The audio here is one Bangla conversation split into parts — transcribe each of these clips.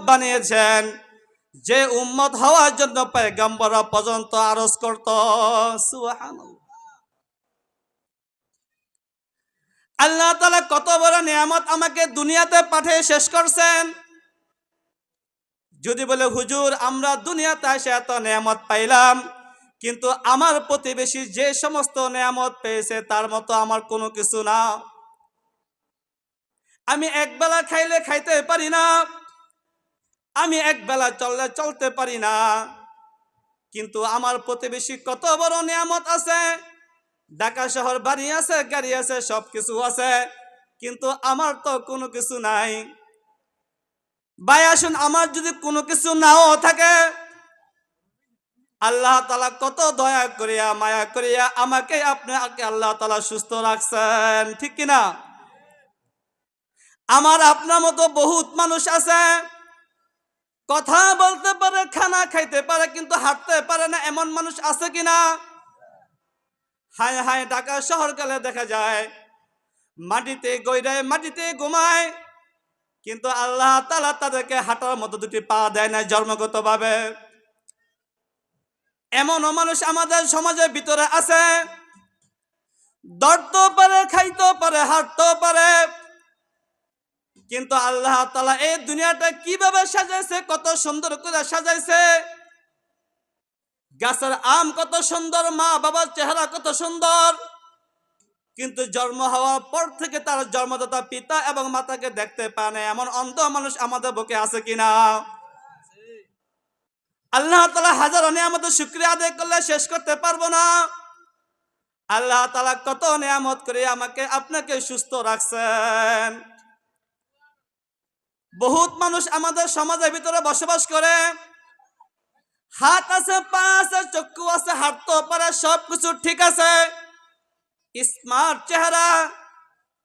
বানিয়েছেন যে উম্মত হওয়ার জন্য পয়গম্বররা পর্যন্ত আরজ করত। সুবহানাল্লাহ। আল্লাহ তাআলা কত বড় নিয়ামত আমাকে দুনিয়াতে পাঠিয়ে শেষ করছেন। যদি বলে হুজুর আমরা দুনিয়াতে এসে এত নিয়ামত পাইলাম, কিন্তু আমার প্রতিবেশী যে সমস্ত নিয়ামত পেয়েছে তার মতো আমার কোনো কিছু না। আমি একবেলা খাইলে খাইতে পারি না, আমি একবেলা চললে চলতে পারি না, কিন্তু আমার প্রতিবেশী কত বড় নিয়ামত আছে। ঢাকা শহর বাড়ি আছে, গাড়ি আছে, সব কিছু আছে, কিন্তু আমার তো কোনো কিছু নাই। ভাই আসুন, আমার যদি কোনো কিছু নাও থাকে, আল্লাহ তাআলা কত দয়া করিয়া মায়া করিয়া আমাকে আপনাকে আল্লাহ তাআলা সুস্থ রাখছেন, ঠিক কিনা? আমার আপনার মতো বহুত মানুষ আছে, কথা বলতে পারে, খানা খাইতে পারে, কিন্তু হাঁটতে পারে না, এমন মানুষ আছে কিনা? হায় হায়, ঢাকা শহর গেলে দেখা যায় মাটিতে গইরায় মাটিতে ঘুমায়, কিন্তু আল্লাহ তাআলা তাদেরকে হাঁটার মতো দুটি পা দেয় না জন্মগতভাবে। এমনও মানুষ আমাদের সমাজের ভিতরে আছে, দৌড়তেও পারে, খাইতেও পারে, হাঁটতেও পারে, কিন্তু আল্লাহ তাআলা এই দুনিয়াটা কিভাবে সাজাইছে, কত সুন্দর করে সাজাইছে। গাছের আম কত সুন্দর, মা বাবার চেহারা কত সুন্দর, কিন্তু জন্ম হওয়ার পর থেকে তার জন্মদাতা পিতা এবং মাতাকে দেখতে পায় না, এমন অন্ধ মানুষ আমাদের বুকে আছে কিনা? আল্লাহ তাআলা হাজারো নিয়ামতের শুকরিয়া আদায় করলে শেষ করতে পারবো না। আল্লাহ তাআলা কত নিয়ামত করে আমাকে আপনাকে সুস্থ রাখছেন। বহুত মানুষ আমাদের সমাজের ভিতরে বসবাস করে, হাত আছে, পা আছে, চক্ষু আছে, হাঁটতেও পারে, সবকিছু ঠিক আছে, স্মার্ট চেহারা,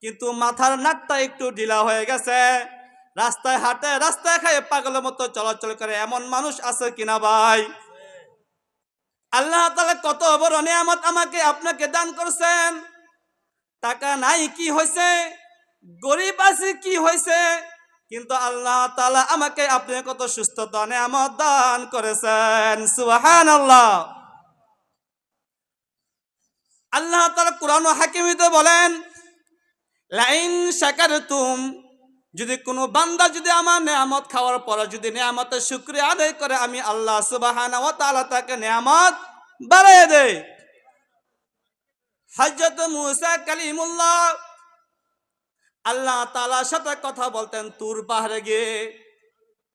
কিন্তু মাথার নাকটা একটু ঢিলা হয়ে গেছে, রাস্তায় হাঁটে, রাস্তায় খায়, পাগলের মতো চলাচল করে, এমন মানুষ আছে কিনা ভাই? আল্লাহ তাআলা কত বড় নিয়ামত আমাকে আপনাকে দান করছেন। টাকা নাই কি হয়েছে, গরিব আছি কি হয়েছে, কিন্তু আল্লাহ তাআলা আমাকে আপনি কত সুস্থতা নিয়ামত দান করেছেন। সুবহানাল্লাহ। আল্লাহ তাআলা কুরআন ও হাকিমে বলেন, লাইন শাকারতুম, যদি কোনো বান্দা যদি আমার নিয়ামত খাওয়ার পরে যদি নিয়ামতের শুকরিয়া আদায় করে, আমি আল্লাহ সুবহানাহু ওয়া তাআলা তাকে নিয়ামত বাড়িয়ে দেই। হযরত মূসা কালিমুল্লাহ আল্লাহ তাআলার সাথে কথা বলতেন তুর পাহাড়ে গিয়ে।